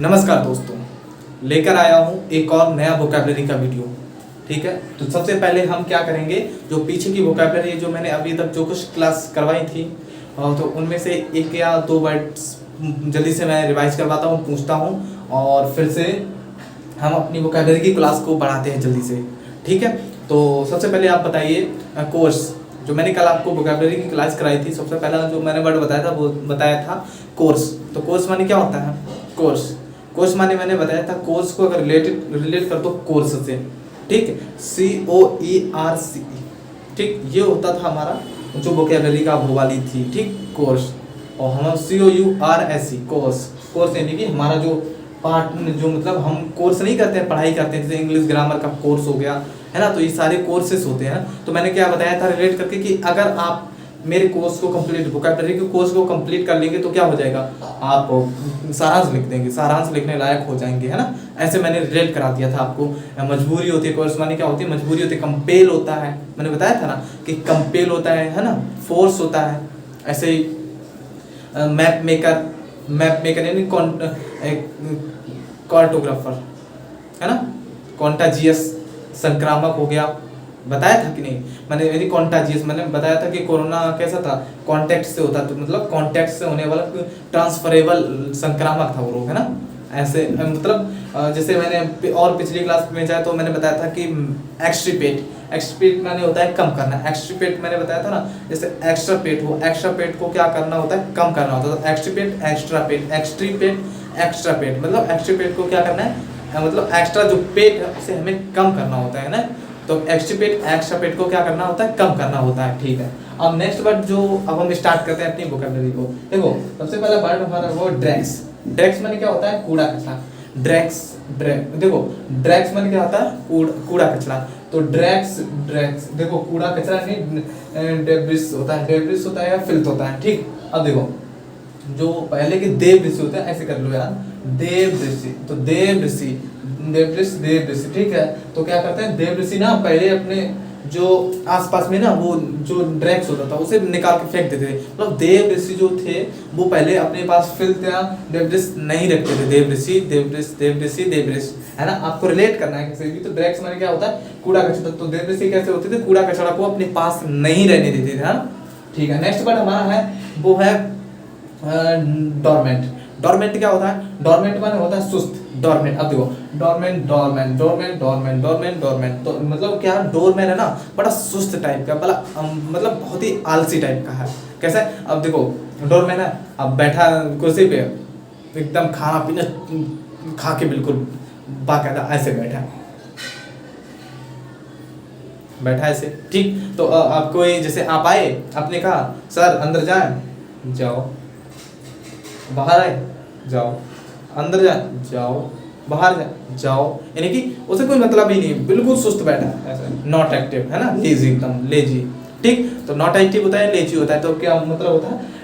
नमस्कार दोस्तों, लेकर आया हूँ एक और नया वोकैबलरी का वीडियो। ठीक है, तो सबसे पहले हम क्या करेंगे, जो पीछे की वोकैबलरी जो मैंने अभी तक जो कुछ क्लास करवाई थी तो उनमें से एक या दो वर्ड्स जल्दी से मैं रिवाइज करवाता हूँ, पूछता हूँ और फिर से हम अपनी वोकैबलरी की क्लास को बढ़ाते हैं जल्दी से। ठीक है, तो सबसे पहले आप बताइए कोर्स। जो मैंने कल आपको वोकैबलरी की क्लास कराई थी, सबसे पहला जो मैंने वर्ड बताया था वो बताया था कोर्स। तो कोर्स माने क्या होता है? कोर्स माने मैंने बताया था, कोर्स को अगर रिलेट कर दो कोर्स से, ठीक है, COERCE। ठीक, ये होता था हमारा जो वोकैबलरी का वो वाली थी, ठीक, कोर्स। और हम COURSE कोर्स यानी कि हमारा जो पार्ट, जो मतलब हम कोर्स नहीं करते हैं, पढ़ाई करते हैं, जैसे इंग्लिश ग्रामर का कोर्स हो गया है ना, तो ये सारे कोर्सेस होते हैं। तो मैंने क्या बताया था रिलेट करके कि अगर आप मेरे कोर्स को कंप्लीट, वोकैबलरी के कोर्स को कंप्लीट कर लेंगे तो क्या हो जाएगा, आप सारांश लिख देंगे, सारांश लिखने लायक हो जाएंगे, है ना। ऐसे मैंने रिलेट करा दिया था आपको। मजबूरी होती है, कोर्स माने क्या होती है, मजबूरी होती है। कंपेल होता है, मैंने बताया था ना कि कंपेल होता है ना, फोर्स होता है। ऐसे ही मैप मेकर यानी कार्टोग्राफर, है ना। कॉन्टाजियस संक्रामक हो गया, बताया था कि नहीं मैंने, यानी कॉन्टाजियस मैंने बताया था कि कोरोना कैसा था, कांटेक्ट से होता, तो मतलब कांटेक्ट से होने वाला ट्रांसफरेबल संक्रामक था वो रोग, है ना। ऐसे मतलब जैसे मैंने और पिछली क्लास में जाए तो मैंने बताया था कि एक्सट्रीपेट माने होता है कम करना। एक्सट्रीपेट मैंने बताया था ना, जैसे एक्स्ट्रा पेट को क्या करना होता है, कम करना होता है। तो एक्स्ट्रीपेट मतलब एक्सट्रीपेट को क्या करना है, मतलब एक्स्ट्रा जो पेट है उसे हमें कम करना होता है ना। तो एक्स्ट्रा पेट को क्या करना होता है, कम करना होता है। ठीक है, अब नेक्स्ट वर्ड जो अब हम स्टार्ट करते हैं अपनी वोकैबलरी को। देखो सबसे पहला वर्ड हमारा वो ड्रैक्स माने क्या होता है, कूड़ा कचरा। देखो ड्रैक्स माने क्या होता है, कूड़ा कचरा। तो ड्रैक्स देखो कूड़ा कचरा नहीं, डेब्रिस होता है या फिल्थ होता है। ठीक, अब देखो जो पहले के देवऋषि होते हैं, ऐसे कर लो यार, देवऋषि। तो देवऋषि, ठीक है। तो क्या करते हैं देवऋषि ना, पहले अपने जो आसपास में ना वो जो ड्रैक्स होता था उसे निकाल के फेंक देते थे। मतलब देवऋषि जो थे वो पहले अपने पास फिल्थ या डेब्रिस नहीं रखते थे। देवऋषि, है ना। आपको रिलेट करना है किसी भी, तो ड्रैक्स माने क्या होता है, कूड़ा कचरा। तो देवऋषि कैसे होते थे, कूड़ा कचरा को अपने पास नहीं रहने देते थे, है ना। ठीक है, नेक्स्ट वर्ड हमारा है वो है डोरमेंट क्या होता है, डोरमेंट माने होता है सुस्त। डोरमेंट, अब देखो डोरमेंट, तो मतलब क्या, डोरमैन है ना, बड़ा सुस्त टाइप का, बड़ा मतलब बहुत ही आलसी टाइप का है। कैसा है, अब देखो डोरमैन है, अब बैठा कुर्सी पे, एकदम खाना पीना खा के बिल्कुल बाकायदा ऐसे बैठा ऐसे। ठीक, तो आपको जैसे आप आए, आपने कहा सर अंदर जाए, जाओ, बाहर आए, जाओ, अंदर जाए, जाओ, बाहर जाए, जाओ, यानी कि उसे कोई मतलब ही नहीं, बिल्कुल सुस्त बैठा है ऐसा, नॉट एक्टिव, है ना, लेजी, एकदम लेजी। ठीक, तो नॉट एक्टिव होता है, लेजी होता है। तो क्या मतलब होता है,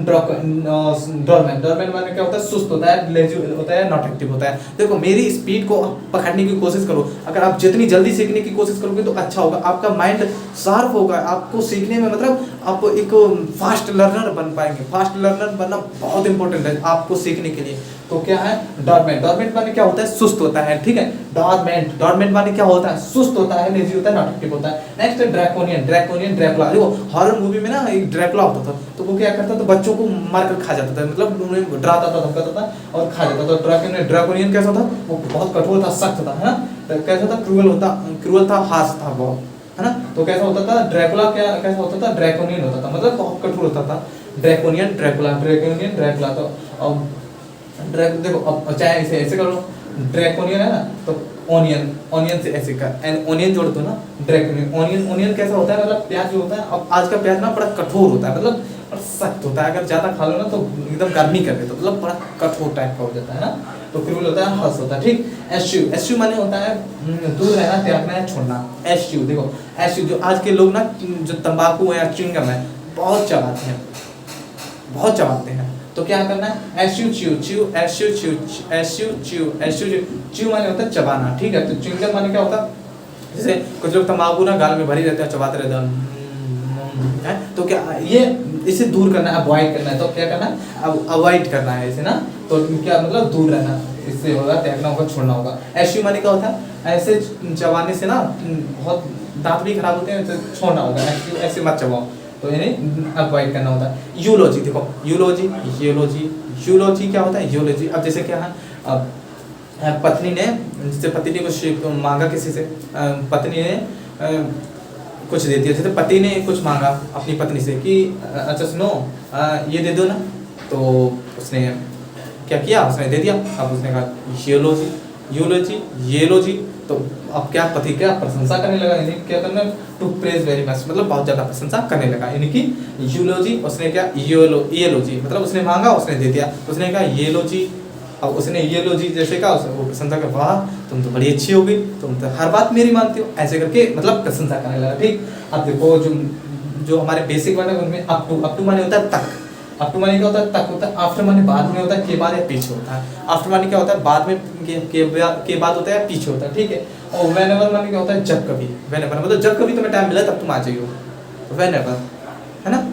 डोरमैन माने क्या होता है, सुस्त होता है, लेजी होता है, नॉट एक्टिव होता है। देखो मेरी स्पीड को पकड़ने की कोशिश करो, अगर आप जितनी जल्दी सीखने की कोशिश करोगे तो अच्छा होगा, आपका माइंड शार्प होगा, आपको सीखने में मतलब आप एक फास्ट लर्नर बन पाएंगे। फास्ट लर्नर बनना बहुत इंपॉर्टेंट है आपको सीखने के लिए। तो क्या है डोरमेंट माने क्या होता है, सुस्त होता है। ठीक है, डोरमेंट माने क्या होता है, सुस्त होता है, लेजी होता है, नॉट एक्टिव होता है। Next Dracula. देखो हॉरर मूवी में ना एक ड्रैकुला होता था, तो वो क्या करता था, बच्चों को मार कर खा जाता था, मतलब उन्हें डराता था, धमकाता था और खा जाता था। ड्रैकोनियन कैसा था, वो बहुत कठोर था, सख्त था, है ना। तो कैसा था, क्रूअल था, हार्श था बहुत, है ना। तो कैसा होता था ड्रैकुला, क्या कैसा होता था, ड्रैकोनियन होता था, मतलब बहुत कठोर होता था। ड्रैकुला। तो अब देखो अब चाहे इसे ऐसे कर लो, ड्रैकोनियन है ना, तो ओनियन से ऐसे कर, ओनियन जोड़ दो ना, ड्रैकोनियन। ओनियन कैसा होता है, मतलब प्याज जो होता है, अब आज का प्याज ना बड़ा कठोर होता है, मतलब और सख्त होता है, अगर ज्यादा खा लो ना तो एकदम गर्मी कर देता, मतलब बड़ा कठोर टाइप का हो जाता है ना। तो क्रूल होता है, हर्ष होता है। ठीक, एसयू माने होता है दूर रहना, त्यागना या छोड़ना। एसयू देखो, एसयू जो आज के लोग ना, जो तंबाकू है या च्युइंगम है बहुत चबाते हैं, तो क्या करना है, च्यू माने होता है चबाना। ठीक है, तो च्युइंगम माने क्या होता है, जैसे कुछ लोग तंबाकू ना गाल में भरी रहते हैं, चबाते रहते हैं, तो क्या ये इसे दूर करना है, अवॉइड करना है। तो क्या करना है, अब अवॉइड करना है इसे ना, तो क्या मतलब दूर रहना, इससे होगा त्यागना होगा, छोड़ना होगा। एश्यू माने क्या होता है, ऐसे चबाने से ना बहुत दांत भी खराब होते हैं, तो छोड़ना होगा, ऐसे मत चबाओ, तो इन्हें अवॉइड करना होता है। यूलॉजी देखो, यूलॉजी यूलॉजी यूलॉजी क्या होता है, यूलॉजी। अब जैसे क्या है, अब पत्नी ने, जैसे पति ने कुछ मांगा किसी से, पत्नी ने कुछ दे दिया, जैसे पति ने कुछ मांगा अपनी पत्नी से कि अच्छा सुनो ये दे दो ना, तो उसने क्या किया, उसने दे दिया। अब उसने कहा यूलॉजी यूलॉजी यूलॉजी, तो अब क्या पति क्या प्रशंसा करने लगा, यानी क्या करना, टू प्रेज वेरी मच, मतलब बहुत ज़्यादा प्रशंसा करने लगा, यानी कि यूलॉजी। उसने क्या यूलॉजी, मतलब उसने मांगा उसने दे दिया, उसने कहा यूलॉजी। अब उसने यूलॉजी जैसे कहा, वो प्रशंसा कर, वाह तुम तो बड़ी अच्छी हो गई, तुम तो हर बात मेरी मानती हो, ऐसे करके मतलब प्रशंसा करने लगा। ठीक, अब देखो जो हमारे बेसिक वर्ड है उनमें अप टू माने होता है तक, अप टू माने क्या होता है, तक होता है। आफ्टर माने बाद में होता है, के बाद या पीछे होता है। आफ्टर माने क्या होता है, बाद में, के बाद होता है या पीछे होता है, ठीक है। और व्हेनेवर माने क्या होता है, जब कभी, व्हेनेवर मतलब जब कभी तुम्हें टाइम मिला तब तुम आ जाइयो, व्हेनेवर, है ना,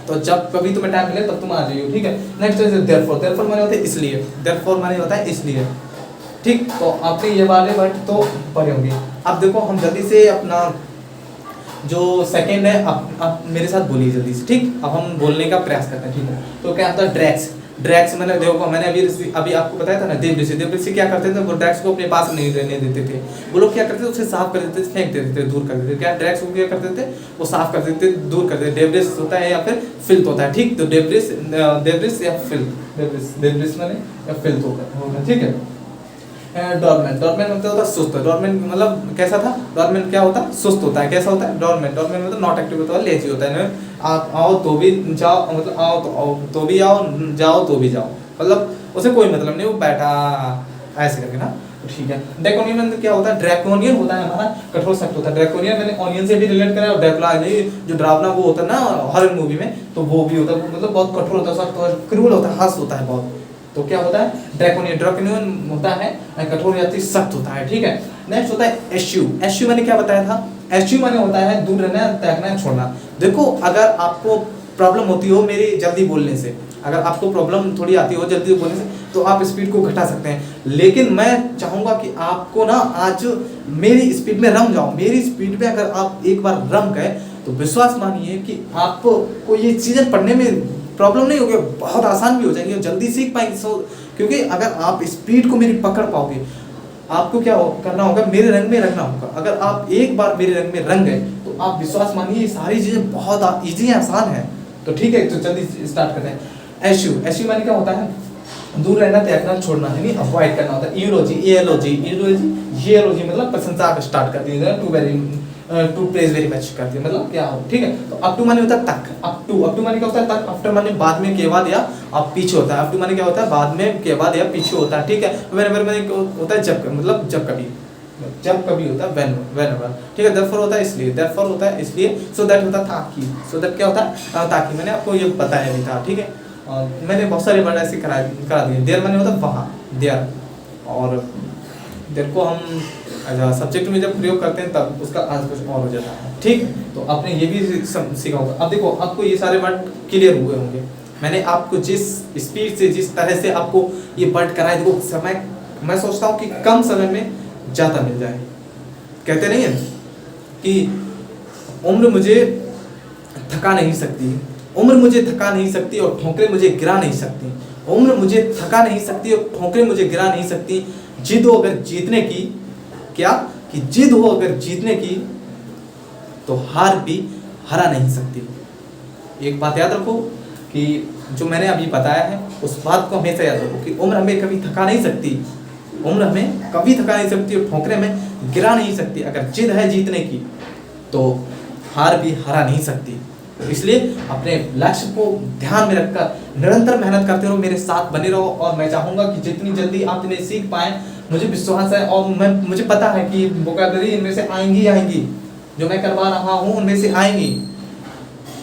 तो जब कभी तुम्हें टाइम मिले तब तुम आ जाइयो, ठीक है। नेक्स्ट है देयरफॉर, देयरफॉर माने होता है इसलिए, देयरफॉर माने होता है इसलिए, ठीक। तो आपने ये वाले वर्ड तो पढ़े होंगे। अब देखो हम जल्दी से अपना जो सेकंड है, आप मेरे साथ बोलिए जल्दी से, ठीक। अब हम बोलने का प्रयास करते हैं, ठीक है। तो क्या होता है ड्रैग्स, ड्रैग्स मैंने देखो, मैंने अभी आपको बताया था ना, देवऋषि क्या करते थे, वो ड्रैग्स को अपने पास नहीं रहने देते थे। वो लोग क्या करते थे, उसे साफ कर देते थे, फेंक देते थे, दूर कर देते थे। क्या ड्रैग्स को क्या करते थे, वो साफ कर देते थे, दूर कर देते। डेब्रिस होता है या फिर फिल्थ होता है, ठीक। तो डेब्रिस या फिल्थ, डेब्रिस माने या फिल्थ होता है, ठीक है। डॉर्मेंट, डॉर्मेंट मतलब होता है सुस्त, डॉर्मेंट मतलब कैसा था, डॉर्मेंट क्या होता है, सुस्त होता है, कैसा होता है, डॉर्मेंट, डॉर्मेंट मतलब नॉट एक्टिव होता है, लेजी होता है। आप आओ तो भी जाओ, मतलब आओ तो भी आओ, जाओ तो भी जाओ, मतलब उसे कोई मतलब नहीं, वो बैठा ऐसे करके ना, ठीक है। ड्रैकोनियन मतलब क्या होता है, ड्रैकोनियन होता है हमारा कठोर सख्त होता है। ड्रैकोनियन मैंने ऑनियन से भी रिलेट करा, और ड्रैकुला जो ड्रावना वो होता है ना हॉरर मूवी में, तो वो भी होता है, मतलब बहुत कठोर होता है, सख्त और क्रूर होता है, हास होता है बहुत। तो क्या होता है, ड्रैकोनियन, ड्रैकोनियन होता है कठोर या सख्त होता है, ठीक है। नेक्स्ट होता है एश्यू, एश्यू मैंने क्या बताया था, एश्यू माने होता है दूर रहना, त्यागना, छोड़ना। देखो अगर आपको प्रॉब्लम होती हो मेरी जल्दी बोलने से, अगर आपको प्रॉब्लम थोड़ी आती हो जल्दी बोलने से, तो आप स्पीड को घटा सकते हैं, लेकिन मैं चाहूँगा कि आपको ना आज मेरी स्पीड में रम जाओ। मेरी स्पीड में अगर आप एक बार रम गए तो विश्वास मानिए कि आपको ये चीज़ें पढ़ने में प्रॉब्लम नहीं होगी, बहुत आसान भी हो जाएंगी और जल्दी सीख पाएंगे। क्योंकि अगर आप स्पीड को मेरी पकड़ पाओगे, आपको क्या करना होगा, मेरे रंग में रंगना होगा। अगर आप एक बार मेरे रंग में रंग गए तो आप विश्वास मानिए ये सारी चीज़ें बहुत ईजी आसान है। तो ठीक है, तो जल्दी स्टार्ट करते हैं। एश्यू, एश्यू माने क्या होता है, दूर रहना, त्यागना, छोड़ना, यानी अवॉइड करना होता है। यूलॉजी, एलॉजी, यूलॉजी, एलॉजी मतलब प्रशंसा आप स्टार्ट कर दी, टू प्रेज वेरी मच कर दी, मतलब क्या हो, ठीक है। तो अप टू माने होता है तक, अप टू माने क्या होता है, तक। आफ्टर माने बाद में, के बाद या आप पीछे होता है। अप टू माने क्या होता है, बाद में, के बाद या पीछे होता है, ठीक है। व्हेनेवर माने होता है जब, मतलब जब कभी, जब कभी होता है व्हेनेवर, ठीक है। देयरफॉर होता है इसलिए, देयरफॉर होता है इसलिए। सो दैट होता है ताकि, सो दैट क्या होता है, ताकि। मैंने आपको ये बताया भी था, ठीक है। मैंने बहुत सारे वर्ड ऐसे करा दिए। देयर माने होता है वहाँ, देयर, और देयर को हम सब्जेक्ट में जब प्रयोग करते हैं तब उसका अर्थ कुछ और हो जाता है, ठीक। तो आपने ये भी सीखा होगा। अब देखो आपको ये सारे वर्ड क्लियर हुए होंगे। मैंने आपको जिस स्पीड से, जिस तरह से आपको ये वर्ड कराए, देखो समय, मैं सोचता हूँ कि कम समय में ज़्यादा मिल जाए। कहते नहीं है कि उम्र मुझे थका नहीं सकती, उम्र मुझे थका नहीं सकती और ठोकरें मुझे गिरा नहीं सकती। उम्र मुझे थका नहीं सकती और ठोकरें मुझे गिरा नहीं सकती। जिद हो अगर जीतने की, क्या कि जिद हो अगर जीतने की, तो हार भी हरा नहीं सकती। एक बात याद रखो कि जो मैंने अभी बताया है उस बात को हमेशा याद रखो कि उम्र हमें कभी थका नहीं सकती, उम्र हमें कभी थका नहीं सकती और ठोकरें हमें गिरा नहीं सकती। अगर जिद है जीतने की तो हार भी हरा नहीं सकती। तो इसलिए अपने लक्ष्य को ध्यान में रखकर निरंतर मेहनत करते रहो, मेरे साथ बने रहो, और मैं चाहूँगा कि जितनी जल्दी आप इन्हें सीख पाएँ, मुझे विश्वास है और मुझे पता है कि वोकैबुलरी इनमें से आएंगी, जो मैं करवा रहा हूँ उनमें से आएंगी।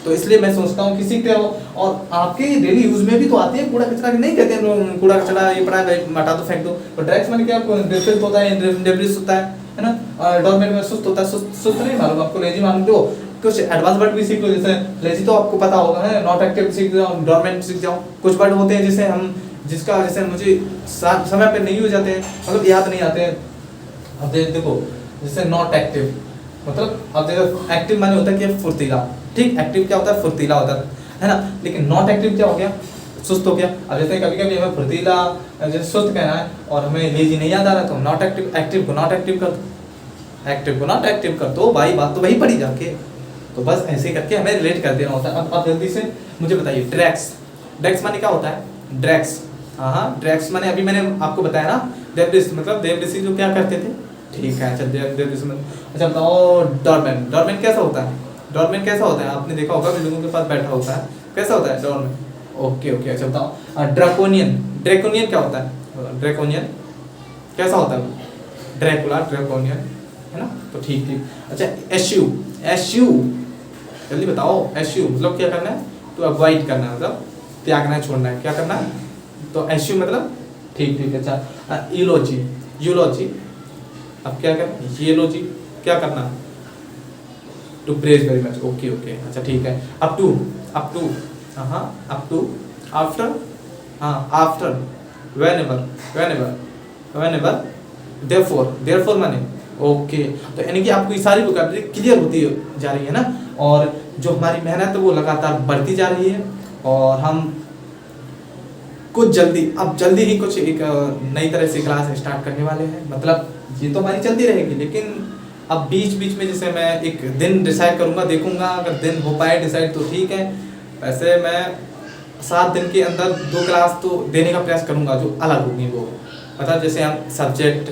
तो इसलिए मैं सोचता हूँ कि सीखते रहो। और आपके डेली यूज में भी तो आती है, कूड़ा कचरा नहीं कहते हैं कूड़ा कचरा ये पड़ा है हटा दो फेंक दो। तो ड्रैग्स मैंने क्या, डिफरेंट होता है, डेब्रिस होता है ना, डॉर्मेंट में सुस्त होता है, सुस्त नहीं मालूम आपको, लेजी मालूम दो। कुछ एडवांस वर्ड भी सीख लो, जैसे लेजी तो आपको पता होगा है, नॉट एक्टिव सीख जाओ, डॉर्मेंट सीख जाओ। कुछ वर्ड होते हैं जिसे हम जिसका वजह से मुझे समय पे नहीं हो जाते हैं, मतलब याद नहीं आते हैं। अब देखो जैसे नॉट एक्टिव, मतलब अब देखो एक्टिव माने होता है कि फुर्तीला, ठीक, एक्टिव क्या होता है, फुर्तीला होता है ना, लेकिन नॉट एक्टिव क्या हो गया, सुस्त हो गया। अब जैसे कभी कभी हमें फुर्तीला जैसे सुस्त कहना है और हमें लेजी नहीं याद आ रहा, तो नॉट एक्टिव, एक्टिव को नॉट एक्टिव कर दो, एक्टिव को नॉट एक्टिव कर दो भाई, बात तो वही पड़ी जाके। तो बस ऐसे करके हमें रिलेट कर देना होता है। अब जल्दी से मुझे बताइए, ड्रैक्स, ड्रैक्स माने क्या होता है, ड्रैक्स, हाँ ड्रैक्स माने अभी मैंने आपको बताया ना, देव ऋषि, मतलब देव ऋषि जो क्या करते थे, ठीक है। अच्छा देव ऋषि में, अच्छा बताओ डॉरमैन, डॉरमैन कैसा होता है, डॉरमैन कैसा होता है, आपने देखा होगा बिल्डिंगों के पास बैठा होता है, कैसा होता है डॉरमैन, ओके ओके। अच्छा बताओ ड्रैकोनियन, ड्रैकोनियन क्या होता है, ड्रैकोनियन कैसा होता है, ड्रैकुला, ड्रैकोनियन, है ना, तो ठीक ठीक। अच्छा एश्यू, एश्यू जल्दी बताओ, एश्यू मतलब क्या करना है, तो अवॉइड करना है, मतलब त्यागना है, छोड़ना है, क्या करना है, तो एश्यू मतलब ठीक ठीक। अच्छा यूलॉजी, यूलॉजी अब क्या करना, यूलॉजी क्या करना, to praise very much, okay okay. अच्छा ठीक है, अप टू, अप टू, हाँ अप टू, आफ्टर, हाँ after, whenever, whenever, whenever, therefore, therefore माने ओके। तो यानी कि आपको ये सारी वोकैबुलरी क्लियर होती जा रही है ना, और जो हमारी मेहनत है वो लगातार बढ़ती जा रही है, और हम कुछ जल्दी, अब जल्दी ही कुछ एक नई तरह से क्लास स्टार्ट करने वाले हैं। मतलब ये तो हमारी चलती रहेगी, लेकिन अब बीच बीच में जैसे मैं एक दिन डिसाइड करूंगा, देखूंगा अगर दिन हो पाए डिसाइड तो ठीक है, वैसे मैं 7 दिन के अंदर 2 क्लास तो देने का प्रयास करूंगा जो अलग होगी वो, मतलब जैसे हम सब्जेक्ट,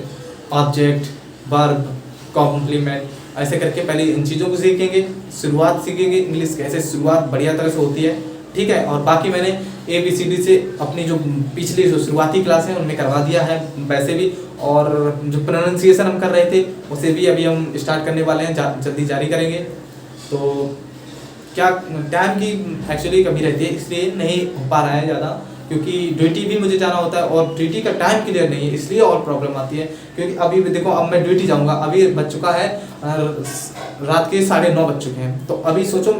ऑब्जेक्ट, वर्ब, कॉम्प्लीमेंट, ऐसे करके पहले इन चीज़ों को सीखेंगे, शुरुआत सीखेंगे इंग्लिश कैसे शुरुआत बढ़िया तरह से होती है, ठीक है। और बाकी मैंने ABCD से अपनी जो पिछली जो शुरुआती क्लास है उनमें करवा दिया है वैसे भी, और जो प्रोनाउंसिएशन हम कर रहे थे उसे भी अभी हम स्टार्ट करने वाले हैं, जल्दी जारी करेंगे। तो क्या टाइम की एक्चुअली कमी रहती है, इसलिए नहीं हो पा रहा है ज़्यादा, क्योंकि ड्यूटी भी मुझे जाना होता है और ड्यूटी का टाइम क्लियर नहीं है, इसलिए और प्रॉब्लम आती है। क्योंकि अभी भी देखो, अब मैं ड्यूटी जाऊंगा, अभी बज चुका है रात के 9:30 बज चुके हैं, तो अभी सोचो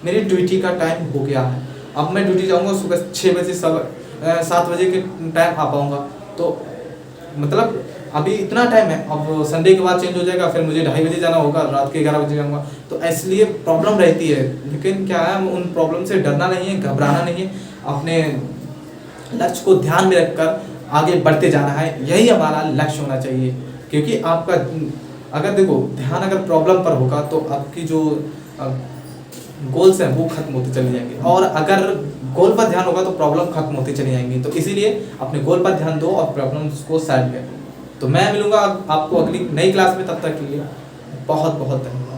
मेरी ड्यूटी का टाइम हो गया है, अब मैं ड्यूटी जाऊंगा सुबह 6 बजे, 7 बजे के टाइम आ पाऊंगा, तो मतलब अभी इतना टाइम है। अब संडे के बाद चेंज हो जाएगा, फिर मुझे 2:30 बजे जाना होगा, रात के 11 बजे जाऊंगा, तो इसलिए प्रॉब्लम रहती है। लेकिन क्या है, उन प्रॉब्लम से डरना नहीं है, घबराना नहीं है, अपने लक्ष्य को ध्यान में रखकर आगे बढ़ते जाना है, यही हमारा लक्ष्य होना चाहिए। क्योंकि आपका अगर देखो ध्यान अगर प्रॉब्लम पर होगा तो आपकी जो गोल्स हैं वो खत्म होते चले जाएंगे, और अगर गोल पर ध्यान होगा तो प्रॉब्लम खत्म होती चली जाएंगी। तो इसीलिए अपने गोल पर ध्यान दो और प्रॉब्लम्स को साइड में। तो मैं मिलूंगा आपको अगली नई क्लास में, तब तक के लिए बहुत बहुत धन्यवाद।